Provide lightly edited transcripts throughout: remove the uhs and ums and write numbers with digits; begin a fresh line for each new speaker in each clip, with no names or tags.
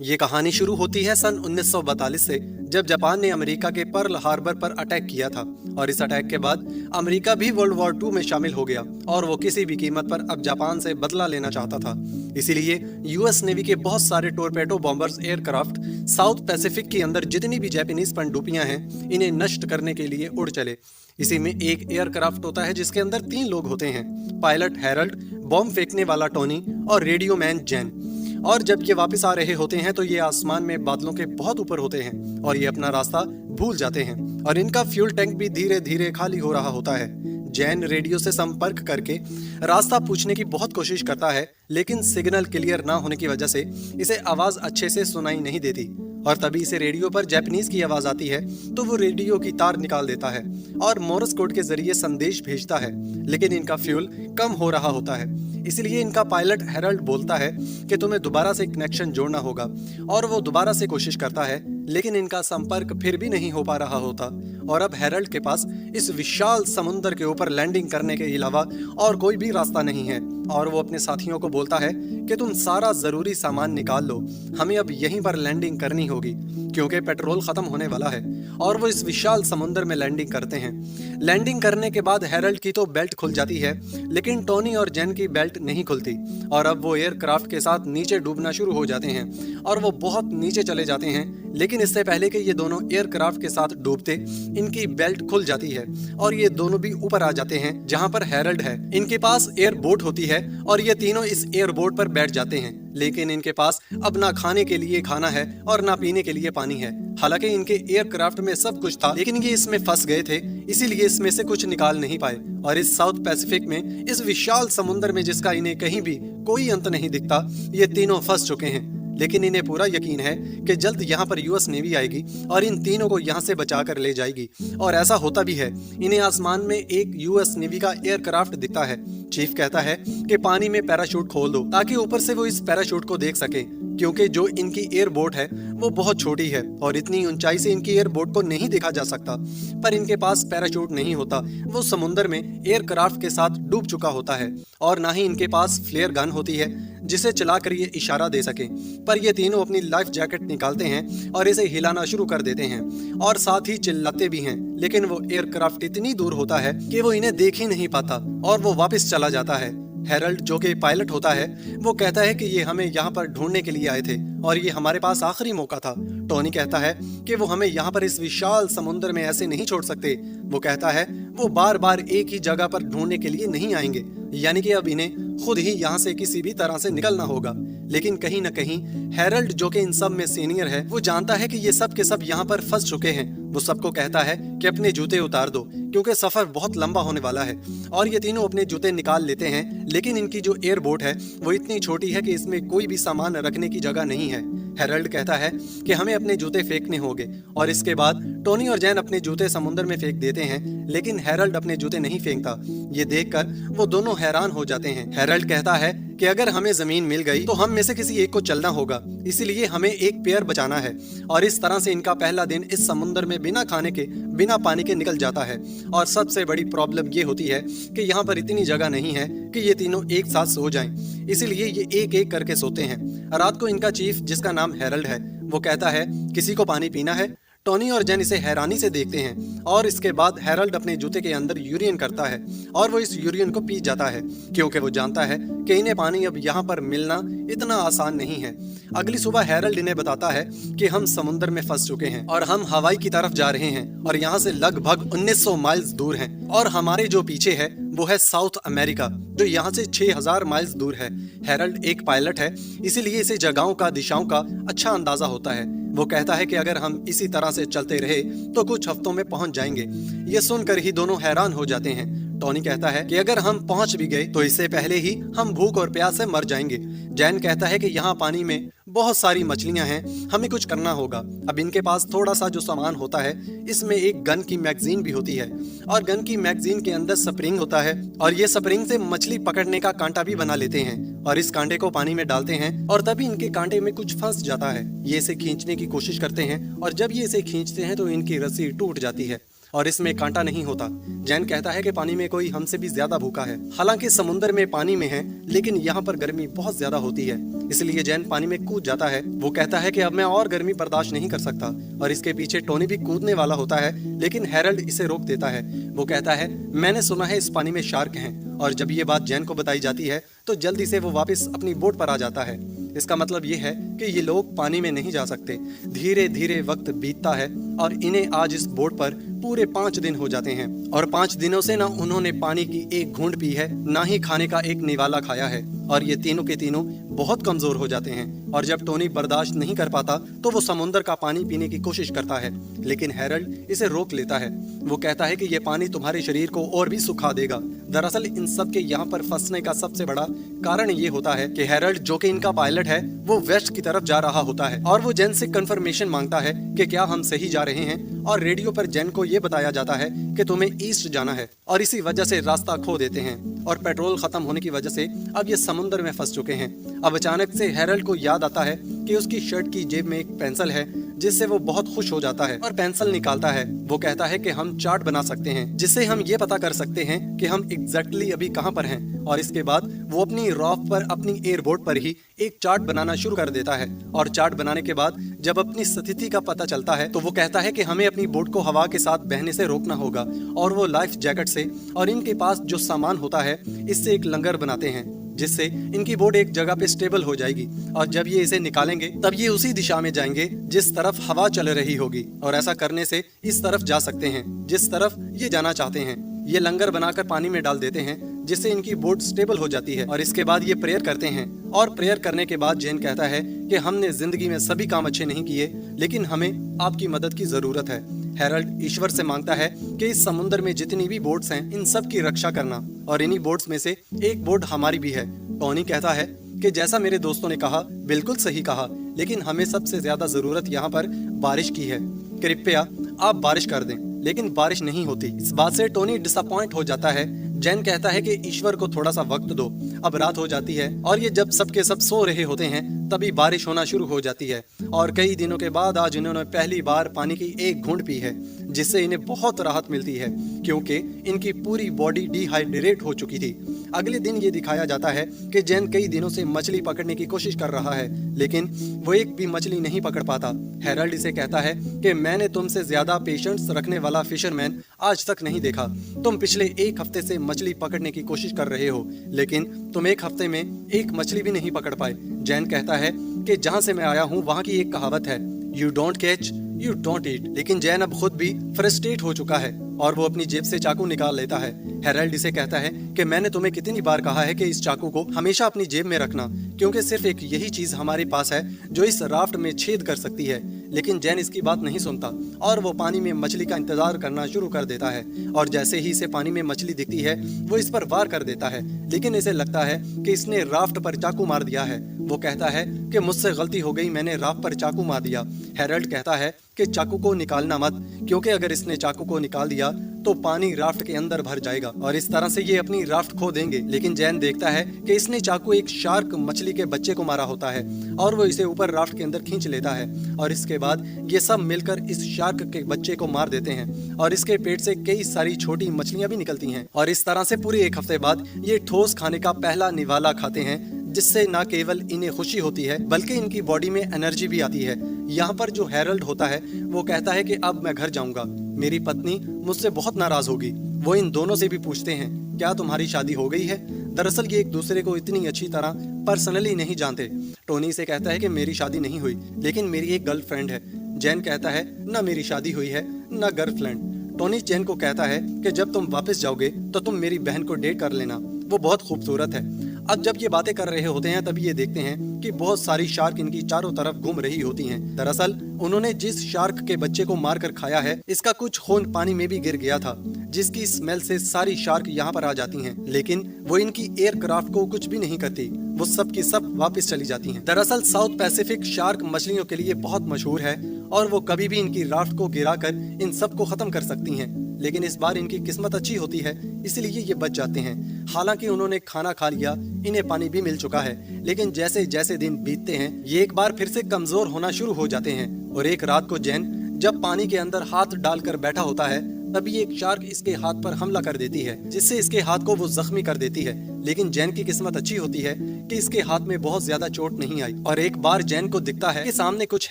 ये कहानी शुरू होती है सन 1942 से, जब जापान ने अमेरिका के पर्ल हार्बर पर अटैक किया था। और इस अटैक के बाद अमेरिका भी वर्ल्ड वॉर 2 में शामिल हो गया और वो किसी भी कीमत पर अब जापान से बदला लेना चाहता था। इसीलिए यूएस नेवी के बहुत सारे torpedo bombers aircraft south Pacific के अंदर जितनी भी जापानीज पनडुब्बियां हैं, इन्हें नष्ट करने के लिए उड़ चले। इसी में एक एयरक्राफ्ट होता है जिसके अंदर 3 लोग होते हैं, पायलट हैरल्ड, बॉम्ब फेंकने वाला टोनी और रेडियो मैन जैन। और जब ये वापस आ रहे होते हैं तो ये आसमान में बादलों के बहुत ऊपर होते हैं और ये अपना रास्ता भूल जाते हैं और इनका फ्यूल टैंक भी धीरे धीरे खाली हो रहा होता है। जैन रेडियो से संपर्क करके रास्ता पूछने की बहुत कोशिश करता है, लेकिन सिग्नल क्लियर ना होने की वजह से इसे आवाज अच्छे से सुनाई नहीं देती। और तभी इसे रेडियो पर जापानीज की आवाज आती है, तो वो रेडियो की तार निकाल देता है और मोर्स कोड के जरिए संदेश भेजता है। लेकिन इनका फ्यूल कम हो रहा होता है, इसलिए इनका पायलट हैरल्ड बोलता है कि तुम्हें दोबारा से कनेक्शन जोड़ना होगा। और वो दोबारा से कोशिश करता है, लेकिन इनका संपर्क फिर भी नहीं हो पा रहा होता। और अब हैरल्ड के पास इस विशाल समुद्र के ऊपर लैंडिंग करने के अलावा और कोई भी रास्ता नहीं है। और वो अपने साथियों को बोलता है कि तुम सारा जरूरी सामान निकाल लो, हमें अब यहीं पर लैंडिंग करनी होगी क्योंकि पेट्रोल खत्म होने वाला है। और वो इस विशाल समुद्र में लैंडिंग करते हैं। लैंडिंग करने के बाद हैरल्ड की तो बेल्ट खुल जाती है, लेकिन टोनी और जैन की बेल्ट नहीं खुलती। और अब वो एयरक्राफ्ट के साथ नीचे डूबना शुरू हो जाते हैं और वो बहुत नीचे चले जाते हैं। लेकिन इससे पहले कि ये दोनों एयरक्राफ्ट के साथ डूबते, इनकी बेल्ट खुल जाती है और ये दोनों भी ऊपर आ जाते हैं जहां पर हैरल्ड है। इनके पास एयर बोट होती है और ये तीनों इस एयर बोट पर बैठ जाते हैं। लेकिन इनके पास अब ना खाने के लिए खाना है और ना पीने के लिए पानी है। हालांकि इनके एयरक्राफ्ट में सब कुछ था, लेकिन ये इसमें फंस गए थे, इसीलिए इसमें से कुछ निकाल नहीं पाए। और इस साउथ पैसिफिक में, इस विशाल समुद्र में जिसका इन्हें कहीं भी कोई अंत नहीं दिखता, ये तीनों फंस चुके हैं। लेकिन इन्हें पूरा यकीन है कि जल्द यहाँ पर यूएस नेवी आएगी और इन तीनों को यहाँ से बचा कर ले जाएगी। और ऐसा होता भी है। इन्हें आसमान में एक यूएस नेवी का एयरक्राफ्ट दिखता है। चीफ कहता है कि पानी में पैराशूट खोल दो ताकि ऊपर से वो इस पैराशूट को देख सके, क्योंकि जो इनकी एयर बोट है वो बहुत छोटी है और इतनी ऊंचाई से इनकी एयर बोट को नहीं देखा जा सकता। पर इनके पास पैराशूट नहीं होता, वो समुद्र में एयरक्राफ्ट के साथ डूब चुका होता है। और ना ही इनके पास फ्लेयर गन होती है जिसे चलाकर ये इशारा दे सके। पर ये तीनों अपनी लाइफ जैकेट निकालते हैं और इसे हिलाना शुरू कर देते हैं और साथ ही चिल्लाते भी हैं। लेकिन वो एयरक्राफ्ट इतनी दूर होता है कि वो इन्हें देख ही नहीं पाता और वो वापस चला जाता है। हैरल्ड, जो कि पायलट होता है, वो कहता है कि ये हमें यहाँ पर ढूंढने के लिए आए थे और ये हमारे पास आखिरी मौका था। टोनी कहता है कि वो हमें यहाँ पर इस विशाल समुद्र में ऐसे नहीं छोड़ सकते। वो कहता है वो बार बार एक ही जगह पर ढूंढने के लिए नहीं आएंगे, यानी कि अब इन्हें खुद ही यहाँ से किसी भी तरह से निकलना होगा। लेकिन कहीं न कहीं हैरल्ड, जो कि इन सब में सीनियर है, वो जानता है कि ये सब के सब यहाँ पर फंस चुके हैं। वो सबको कहता है कि अपने जूते उतार दो क्योंकि सफर बहुत लंबा होने वाला है। और ये तीनों अपने जूते निकाल लेते हैं, लेकिन इनकी जो एयर बोट है वो इतनी छोटी है कि इसमें कोई भी सामान रखने की जगह नहीं है। हैरल्ड कहता है कि हमें अपने जूते फेंकने होंगे और इसके बाद टोनी और जैन अपने जूते समुद्र में फेंक देते हैं, लेकिन हैरल्ड अपने जूते नहीं फेंकता। ये देखकर वो दोनों हैरान हो जाते हैं। हैरल्ड कहता है कि अगर हमें जमीन मिल गई तो हम में से किसी एक को चलना होगा, इसीलिए हमें एक पेयर बचाना है। और इस तरह से इनका पहला दिन इस समुद्र में बिना खाने के, बिना पानी के निकल जाता है। और सबसे बड़ी प्रॉब्लम ये होती है कि यहाँ पर इतनी जगह नहीं है कि ये तीनों एक साथ सो जाएं, इसीलिए ये एक एक करके सोते हैं। रात को इनका चीफ, जिसका नाम हैरल्ड है, वो कहता है किसी को पानी पीना है। टोनी और जैन इसे हैरानी से देखते हैं और इसके बाद हैरल्ड अपने जूते के अंदर यूरियन करता है और वो इस यूरियन को पी जाता है, क्योंकि वो जानता है कि इन्हें पानी अब यहाँ पर मिलना इतना आसान नहीं है। अगली सुबह हैरल्ड इन्हें बताता है कि हम समुद्र में फंस चुके हैं और हम हवाई की तरफ जा रहे हैं और यहाँ से लगभग 1900 माइल्स दूर हैं और हमारे जो पीछे है वो है साउथ अमेरिका, जो यहाँ से 6000 माइल्स दूर है। हैरल्ड एक पायलट है, इसीलिए इसे जगहों का, दिशाओं का अच्छा अंदाजा होता है। वो कहता है कि अगर हम इसी तरह से चलते रहे तो कुछ हफ्तों में पहुंच जाएंगे। ये सुनकर ही दोनों हैरान हो जाते हैं। टोनी कहता है कि अगर हम पहुंच भी गए तो इससे पहले ही हम भूख और प्यास से मर जाएंगे। जैन कहता है कि यहाँ पानी में बहुत सारी मछलियां हैं, हमें कुछ करना होगा। अब इनके पास थोड़ा सा जो सामान होता है, इसमें एक गन की मैगजीन भी होती है और गन की मैगजीन के अंदर स्प्रिंग होता है और ये स्प्रिंग से मछली पकड़ने का कांटा भी बना लेते हैं और इस कांटे को पानी में डालते हैं और तभी इनके कांटे में कुछ फंस जाता है। ये इसे खींचने की कोशिश करते हैं और जब ये इसे खींचते हैं तो इनकी रस्सी टूट जाती है और इसमें कांटा नहीं होता। जैन कहता है कि पानी में कोई हमसे भी ज्यादा भूखा है। हालांकि समुद्र में पानी में है, लेकिन यहाँ पर गर्मी बहुत ज्यादा होती है, इसलिए जैन पानी में कूद जाता है। वो कहता है कि अब मैं और गर्मी बर्दाश्त नहीं कर सकता, और इसके पीछे टोनी भी कूदने वाला होता है, लेकिन हैरल्ड इसे रोक देता है। वो कहता है, मैंने सुना है इस पानी में शार्क हैं, और जब ये बात जैन को बताई जाती है तो जल्दी से वो वापस अपनी बोट पर आ जाता है। इसका मतलब ये है कि ये लोग पानी में नहीं जा सकते। धीरे धीरे वक्त बीतता है और इन्हें आज इस बोट पर पूरे 5 दिन हो जाते हैं, और 5 दिनों से ना उन्होंने पानी की एक घूंट पी है, ना ही खाने का एक निवाला खाया है, और ये तीनों के तीनों बहुत कमजोर हो जाते हैं। और जब टोनी बर्दाश्त नहीं कर पाता तो वो समुद्र का पानी पीने की कोशिश करता है, लेकिन हैरल्ड इसे रोक लेता है। वो कहता है कि ये पानी तुम्हारे शरीर को और भी सुखा देगा। दरअसल इन सब के यहाँ पर फंसने का सबसे बड़ा कारण ये होता है कि हैरल्ड, जो कि इनका पायलट है, वो वेस्ट की तरफ जा रहा होता है, और वो जेन से कंफर्मेशन मांगता है कि क्या हम सही जा रहे हैं, और रेडियो पर जेन को ये बताया जाता है कि तुम्हें ईस्ट जाना है, और इसी वजह से रास्ता खो देते हैं, और पेट्रोल खत्म होने की वजह से अब ये समुद्र में फंस चुके हैं। अब अचानक से हैरल्ड को याद आता है कि उसकी शर्ट की जेब में एक पेंसिल है, जिससे वो बहुत खुश हो जाता है और पेंसिल निकालता है। वो कहता है कि हम चार्ट बना सकते हैं, जिससे हम ये पता कर सकते हैं कि हम एग्जैक्टली अभी कहाँ पर हैं। और इसके बाद वो अपनी रॉफ पर, अपनी एयरबोट पर ही एक चार्ट बनाना शुरू कर देता है, और चार्ट बनाने के बाद जब अपनी स्थिति का पता चलता है तो वो कहता है कि हमें अपनी बोट को हवा के साथ बहने से रोकना होगा, और वो लाइफ जैकेट से और इनके पास जो सामान होता है इससे एक लंगर बनाते हैं, जिससे इनकी बोट एक जगह पे स्टेबल हो जाएगी, और जब ये इसे निकालेंगे तब ये उसी दिशा में जाएंगे जिस तरफ हवा चल रही होगी, और ऐसा करने से इस तरफ जा सकते हैं जिस तरफ ये जाना चाहते हैं। ये लंगर बनाकर पानी में डाल देते हैं, जिससे इनकी बोट स्टेबल हो जाती है, और इसके बाद ये प्रेयर करते हैं। और प्रेयर करने के बाद जैन कहता है कि हमने जिंदगी में सभी काम अच्छे नहीं किए, लेकिन हमें आपकी मदद की जरूरत है। हैरल्ड ईश्वर से मांगता है कि इस समुद्र में जितनी भी बोट्स हैं इन सब की रक्षा करना, और इन्हीं बोट्स में से एक बोट हमारी भी है। टोनी कहता है कि जैसा मेरे दोस्तों ने कहा, बिल्कुल सही कहा, लेकिन हमें सबसे ज्यादा जरूरत यहाँ पर बारिश की है। कृपया आप बारिश कर दें, लेकिन बारिश नहीं होती। इस बात से टोनी डिसअपॉइंट हो जाता है। जैन कहता है कि ईश्वर को थोड़ा सा वक्त दो। अब रात हो जाती है, और ये जब सबके सब सो रहे होते हैं तभी बारिश होना शुरू हो जाती है, और कई दिनों के बाद आज इन्होंने पहली बार पानी की एक घूंट पी है, जिससे इन्हें बहुत राहत मिलती है, क्योंकि इनकी पूरी बॉडी डिहाइड्रेट हो चुकी थी। अगले दिन ये दिखाया जाता है कि जैन कई दिनों से मछली पकड़ने की कोशिश कर रहा है, लेकिन वो एक भी मछली नहीं पकड़ पाता। हैरल्ड इसे कहता है कि मैंने तुमसे ज्यादा पेशेंस रखने वाला फिशरमैन आज तक नहीं देखा। तुम पिछले 1 हफ्ते से मछली पकड़ने की कोशिश कर रहे हो, लेकिन तुम 1 हफ्ते में एक मछली भी नहीं पकड़ पाए। जैन कहता है कि जहाँ से मैं आया हूँ वहाँ की एक कहावत है, you don't catch you don't eat. लेकिन जैन अब खुद भी फ्रस्ट्रेट हो चुका है, और वो अपनी जेब से चाकू निकाल लेता है। हैरल्ड इसे कहता है कि मैंने तुम्हें कितनी बार कहा है कि इस चाकू को हमेशा अपनी जेब में रखना, क्योंकि सिर्फ एक यही चीज हमारे पास है जो इस राफ्ट में छेद कर सकती है। लेकिन जैन इसकी बात नहीं सुनता, और वो पानी में मछली का इंतजार करना शुरू कर देता है, और जैसे ही इसे पानी में मछली दिखती है वो इस पर वार कर देता है, लेकिन इसे लगता है कि इसने राफ्ट पर चाकू मार दिया है। वो कहता है कि मुझसे गलती हो गई, मैंने राफ्ट पर चाकू मार दिया। हैरल्ड कहता है कि चाकू को निकालना मत, क्योंकि अगर इसने चाकू को निकाल दिया तो पानी राफ्ट के अंदर भर जाएगा, और इस तरह से ये अपनी राफ्ट खो देंगे। लेकिन जैन देखता है कि इसने चाकू एक शार्क मछली के बच्चे को मारा होता है, और वो इसे ऊपर राफ्ट के अंदर खींच लेता है, और इसके बाद ये सब मिलकर इस शार्क के बच्चे को मार देते हैं, और इसके पेट से कई सारी छोटी मछलियां भी निकलती हैं। और इस तरह से पूरे 1 हफ्ते बाद ये ठोस खाने का पहला निवाला खाते हैं, जिससे न केवल इन्हें खुशी होती है बल्कि इनकी बॉडी में एनर्जी भी आती है। यहाँ पर जो हैरल्ड होता है वो कहता है कि अब मैं घर जाऊंगा, मेरी पत्नी मुझसे बहुत नाराज होगी। वो इन दोनों से भी पूछते हैं, क्या तुम्हारी शादी हो गई है? दरअसल ये एक दूसरे को इतनी अच्छी तरह पर्सनली नहीं जानते। टोनी से कहता है कि मेरी शादी नहीं हुई, लेकिन मेरी एक गर्लफ्रेंड है। जैन कहता है, न मेरी शादी हुई है न गर्लफ्रेंड। टोनी जैन को कहता है कि जब तुम वापस जाओगे तो तुम मेरी बहन को डेट कर लेना, वो बहुत खूबसूरत है। अब जब ये बातें कर रहे होते हैं तभी ये देखते हैं कि बहुत सारी शार्क इनकी चारों तरफ घूम रही होती हैं। दरअसल उन्होंने जिस शार्क के बच्चे को मारकर खाया है, इसका कुछ खून पानी में भी गिर गया था, जिसकी स्मेल से सारी शार्क यहाँ पर आ जाती हैं। लेकिन वो इनकी एयरक्राफ्ट को कुछ भी नहीं करती, वो सब की सब वापस चली जाती हैं। दरअसल साउथ पैसिफिक शार्क मछलियों के लिए बहुत मशहूर है, और वो कभी भी इनकी राफ्ट को गिराकर इन सब को खत्म कर सकती हैं। लेकिन इस बार इनकी किस्मत अच्छी होती है, इसलिए ये बच जाते हैं। हालांकि उन्होंने खाना खा लिया, इन्हें पानी भी मिल चुका है, लेकिन जैसे जैसे दिन बीतते हैं ये एक बार फिर से कमजोर होना शुरू हो जाते हैं। और एक रात को जैन जब पानी के अंदर हाथ डालकर बैठा होता है तभी एक शार्क इसके हाथ पर हमला कर देती है, जिससे इसके हाथ को वो जख्मी कर देती है। लेकिन जैन की किस्मत अच्छी होती है कि इसके हाथ में बहुत ज्यादा चोट नहीं आई। और एक बार जैन को दिखता है कि सामने कुछ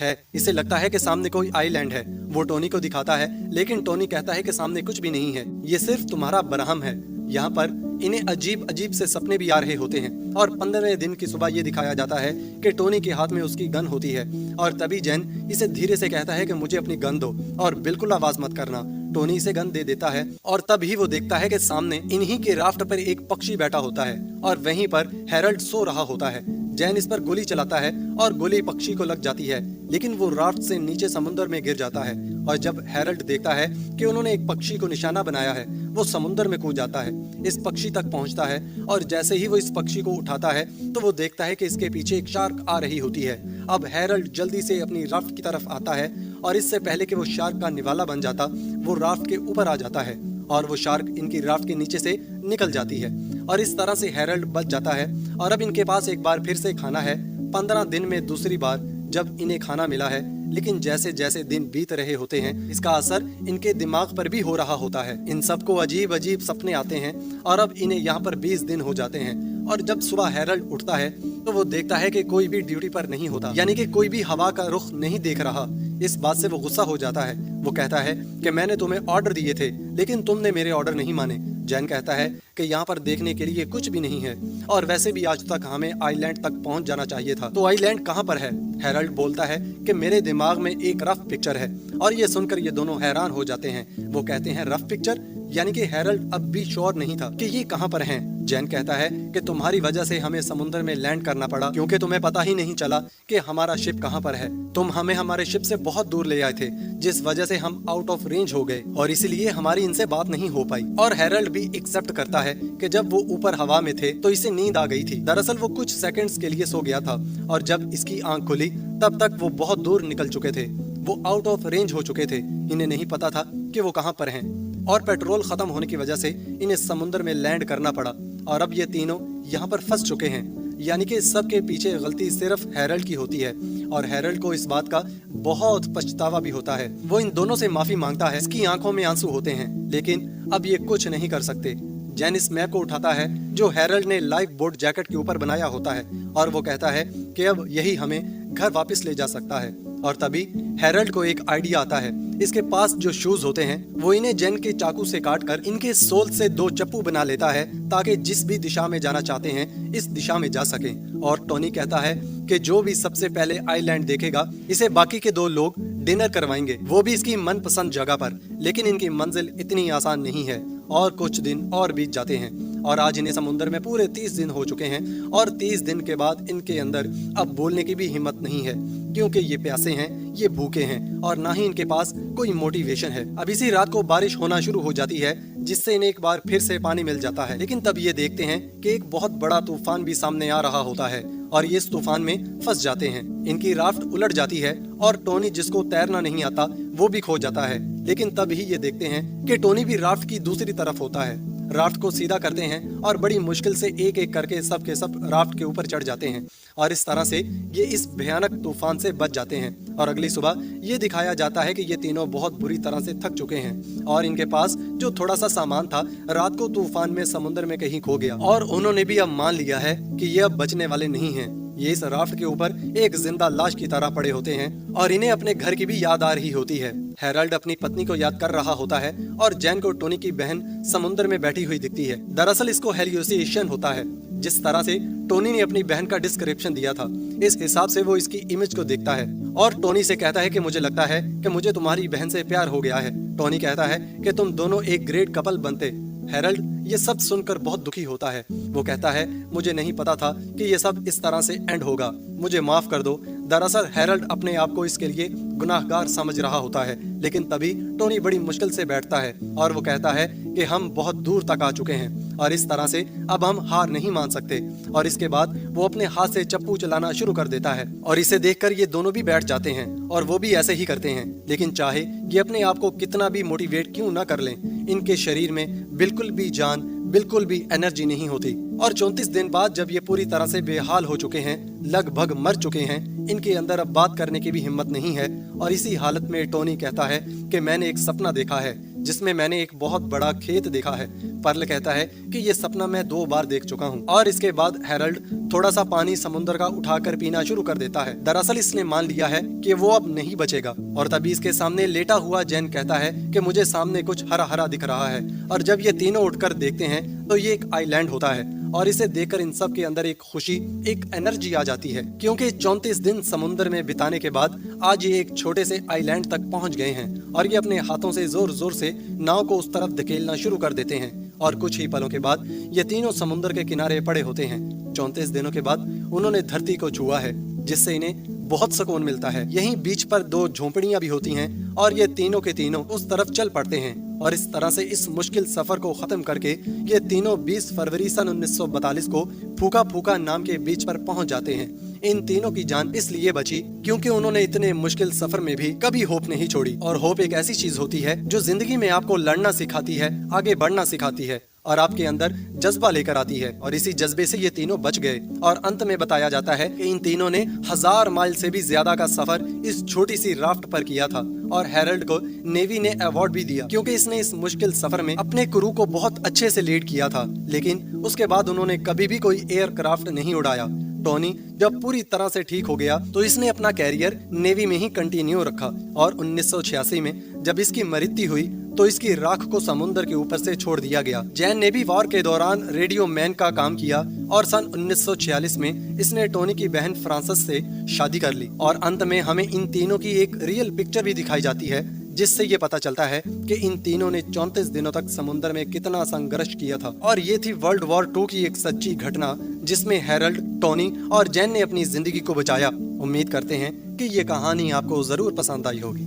है। इसे लगता है कि सामने कोई आइलैंड है। वो टोनी को दिखाता है, लेकिन टोनी कहता है कि सामने कुछ भी नहीं है, ये सिर्फ तुम्हारा भ्रम है। यहाँ पर इन्हें अजीब अजीब से सपने भी आ रहे होते हैं। और 15वें दिन की सुबह ये दिखाया जाता है कि टोनी के हाथ में उसकी गन होती है। और तभी जैन इसे धीरे से कहता है कि मुझे अपनी गन दो और बिल्कुल आवाज मत करना। टोनी इसे गन दे देता है और तभी वो देखता है कि सामने इन्हीं के राफ्ट पर एक पक्षी बैठा होता है और वहीं पर हैरल्ड सो रहा होता है। जैन इस पर गोली चलाता है और गोली पक्षी को लग जाती है, लेकिन वो राफ्ट से नीचे समुद्र में गिर जाता है। और जब हैरल्ड देखता है कि उन्होंने एक पक्षी को निशाना बनाया है, वो समुद्र में कूद जाता है, इस पक्षी तक पहुंचता है। और जैसे ही वो इस पक्षी को उठाता है तो वो देखता है कि इसके पीछे एक शार्क आ रही होती है। अब हैरल्ड जल्दी से अपनी राफ्ट की तरफ आता है और इससे पहले कि वो शार्क का निवाला बन जाता, वो राफ्ट के ऊपर आ जाता है और वो शार्क इनकी राफ्ट के नीचे से निकल जाती है। और इस तरह से हैरल्ड बच जाता है। और अब इनके पास एक बार फिर से खाना है। 15 दिन में दूसरी बार जब इन्हें खाना मिला है, लेकिन जैसे जैसे दिन बीत रहे होते हैं, इसका असर इनके दिमाग पर भी हो रहा होता है। इन सबको अजीब अजीब सपने आते हैं और अब इन्हें यहाँ पर 20 दिन हो जाते हैं। और जब सुबह हैरल्ड उठता है तो वो देखता है कि कोई भी ड्यूटी पर नहीं होता, यानी कि कोई भी हवा का रुख नहीं देख रहा। इस बात से वो गुस्सा हो जाता है। वो कहता है कि मैंने तुम्हें ऑर्डर दिए थे, लेकिन तुमने मेरे ऑर्डर नहीं माने। जैन कहता है कि यहाँ पर देखने के लिए कुछ भी नहीं है और वैसे भी आज तक हमें आइलैंड तक पहुँच जाना चाहिए था। तो आइलैंड कहाँ पर है? हैरल्ड बोलता है कि मेरे दिमाग में एक रफ पिक्चर है। और ये सुनकर ये दोनों हैरान हो जाते हैं। वो कहते हैं रफ पिक्चर, यानी कि हैरल्ड अब भी श्योर नहीं था कि ये कहाँ पर हैं। जैन कहता है कि तुम्हारी वजह से हमें समुद्र में लैंड करना पड़ा, क्योंकि तुम्हें पता ही नहीं चला कि हमारा शिप कहाँ पर है। तुम हमें हमारे शिप से बहुत दूर ले आए थे, जिस वजह से हम आउट ऑफ रेंज हो गए और इसीलिए हमारी इनसे बात नहीं हो पाई। और हैरल्ड भी एक्सेप्ट करता है कि जब वो ऊपर हवा में थे तो इसे नींद आ गई थी। दरअसल वो कुछ सेकंड्स के लिए सो गया था और जब इसकी आंख खुली तब तक वो बहुत दूर निकल चुके थे। वो आउट ऑफ रेंज हो चुके थे। इन्हें नहीं पता था कि वो कहाँ पर हैं और पेट्रोल खत्म होने की वजह से इन्हें समुद्र में लैंड करना पड़ा। और अब ये तीनों यहाँ पर फंस चुके हैं, यानी कि सबके पीछे गलती सिर्फ हैरल्ड की होती है। और हैरल्ड को इस बात का बहुत पछतावा भी होता है। वो इन दोनों से माफी मांगता है। इसकी आंखों में आंसू होते हैं, लेकिन अब ये कुछ नहीं कर सकते। जैन इस मैप को उठाता है जो हैरल्ड ने लाइफ बोट जैकेट के ऊपर बनाया होता है और वो कहता है कि अब यही हमें घर वापस ले जा सकता है। और तभी हैरल्ड को एक आइडिया आता है। इसके पास जो शूज होते हैं वो इन्हें जैन के चाकू से काटकर इनके सोल से 2 चप्पू बना लेता है, ताकि जिस भी दिशा में जाना चाहते हैं इस दिशा में जा सकें। और टोनी कहता है कि जो भी सबसे पहले आइलैंड देखेगा इसे बाकी के 2 लोग डिनर करवाएंगे, वो भी इसकी मनपसंद जगह पर। लेकिन इनकी मंजिल इतनी आसान नहीं है और कुछ दिन और बीत जाते हैं और आज इन्हें समुद्र में पूरे 30 दिन हो चुके हैं। और 30 दिन के बाद इनके अंदर अब बोलने की भी हिम्मत नहीं है, क्योंकि ये प्यासे हैं, ये भूखे हैं और ना ही इनके पास कोई मोटिवेशन है। अब इसी रात को बारिश होना शुरू हो जाती है, जिससे इन्हें एक बार फिर से पानी मिल जाता है। लेकिन तब ये देखते हैं कि एक बहुत बड़ा तूफान भी सामने आ रहा होता है और ये इस तूफान में फंस जाते हैं। इनकी राफ्ट उलट जाती है और टोनी, जिसको तैरना नहीं आता, वो भी खो जाता है। लेकिन तब ही ये देखते हैं कि टोनी भी राफ्ट की दूसरी तरफ होता है। राफ्ट को सीधा करते हैं और बड़ी मुश्किल से एक एक करके सब के सब राफ्ट के ऊपर चढ़ जाते हैं और इस तरह से ये इस भयानक तूफान से बच जाते हैं। और अगली सुबह ये दिखाया जाता है कि ये तीनों बहुत बुरी तरह से थक चुके हैं और इनके पास जो थोड़ा सा सामान था रात को तूफान में समुद्र में कहीं खो गया और उन्होंने भी अब मान लिया है कि ये अब बचने वाले नहीं हैं। ये इस राफ्ट के ऊपर एक जिंदा लाश की तरह पड़े होते हैं और इन्हें अपने घर की भी याद आ रही होती है। हैरल्ड अपनी पत्नी को याद कर रहा होता है और जैन को टोनी की बहन समुद्र में बैठी हुई दिखती है। दरअसल इसको हेल्यूसिनेशन होता है। जिस तरह से टोनी ने अपनी बहन का डिस्क्रिप्शन दिया था, इस हिसाब से वो इसकी इमेज को देखता है और टोनी से कहता है कि मुझे लगता है कि मुझे तुम्हारी बहन से प्यार हो गया है। टोनी कहता है कि तुम दोनों एक ग्रेट कपल बनते। हैरल्ड ये सब सुनकर बहुत दुखी होता है। वो कहता है मुझे नहीं पता था कि ये सब इस तरह से एंड होगा, मुझे माफ कर दो। दरअसल हैरल्ड अपने आप को इसके लिए गुनाहगार समझ रहा होता है। लेकिन तभी टोनी बड़ी मुश्किल से बैठता है और वो कहता है कि हम बहुत दूर तक आ चुके हैं और इस तरह से अब हम हार नहीं मान सकते। और इसके बाद वो अपने हाथ से चप्पू चलाना शुरू कर देता है और इसे देखकर ये दोनों भी बैठ जाते हैं और वो भी ऐसे ही करते हैं। लेकिन चाहे ये अपने आप को कितना भी मोटिवेट क्यों ना कर लें, इनके शरीर में बिल्कुल भी जान, बिल्कुल भी एनर्जी नहीं होती। और 34 दिन बाद जब ये पूरी तरह से बेहाल हो चुके हैं, लगभग मर चुके हैं, इनके अंदर अब बात करने की भी हिम्मत नहीं है। और इसी हालत में टोनी कहता है कि मैंने एक सपना देखा है जिसमें मैंने एक बहुत बड़ा खेत देखा है। पर्ल कहता है कि ये सपना मैं 2 बार देख चुका हूँ। और इसके बाद हैरल्ड थोड़ा सा पानी समुद्र का उठाकर पीना शुरू कर देता है। दरअसल इसने मान लिया है कि वो अब नहीं बचेगा। और तभी इसके सामने लेटा हुआ जैन कहता है कि मुझे सामने कुछ हरा हरा दिख रहा है। और जब ये तीनों उठकर देखते हैं तो ये एक आइलैंड होता है। और इसे देखकर इन सब के अंदर एक खुशी, एक एनर्जी आ जाती है, क्योंकि 34 दिन समुद्र में बिताने के बाद आज ये एक छोटे से आइलैंड तक पहुंच गए हैं। और ये अपने हाथों से जोर जोर से नाव को उस तरफ धकेलना शुरू कर देते हैं। और कुछ ही पलों के बाद ये तीनों समुद्र के किनारे पड़े होते हैं। 34 दिनों के बाद उन्होंने धरती को छुआ है, जिससे इन्हें बहुत सुकून मिलता है। यहीं बीच पर 2 झोंपड़ियां भी होती हैं और ये तीनों के तीनों उस तरफ चल पड़ते हैं। और इस तरह से इस मुश्किल सफर को खत्म करके ये तीनों 20 फरवरी सन 1942 को फूका फूका नाम के बीच पर पहुंच जाते हैं। इन तीनों की जान इसलिए बची क्योंकि उन्होंने इतने मुश्किल सफर में भी कभी होप नहीं छोड़ी। और होप एक ऐसी चीज होती है जो जिंदगी में आपको लड़ना सिखाती है, आगे बढ़ना सिखाती है और आपके अंदर जज्बा लेकर आती है। और इसी जज्बे से ये तीनों बच गए। और अंत में बताया जाता है कि इन तीनों ने 1000 माइल से भी ज्यादा का सफर इस छोटी सी राफ्ट पर किया था। और हैरल्ड को नेवी ने अवार्ड भी दिया क्योंकि इसने इस मुश्किल सफर में अपने क्रू को बहुत अच्छे से लीड किया था। लेकिन उसके बाद उन्होंने कभी भी कोई एयरक्राफ्ट नहीं उड़ाया। टोनी जब पूरी तरह से ठीक हो गया तो इसने अपना कैरियर नेवी में ही कंटिन्यू रखा। और 1986 में जब इसकी मृत्यु हुई तो इसकी राख को समुद्र के ऊपर से छोड़ दिया गया। जैन ने भी वॉर के दौरान रेडियो मैन का काम किया और सन 1946 में इसने टोनी की बहन फ्रांसिस से शादी कर ली। और अंत में हमें इन तीनों की एक रियल पिक्चर भी दिखाई जाती है, जिससे ये पता चलता है कि इन तीनों ने 34 दिनों तक समुद्र में कितना संघर्ष किया था। और ये थी वर्ल्ड वॉर 2 की एक सच्ची घटना, जिसमें हैरल्ड, टोनी और जैन ने अपनी जिंदगी को बचाया। उम्मीद करते हैं कि ये कहानी आपको जरूर पसंद आई होगी।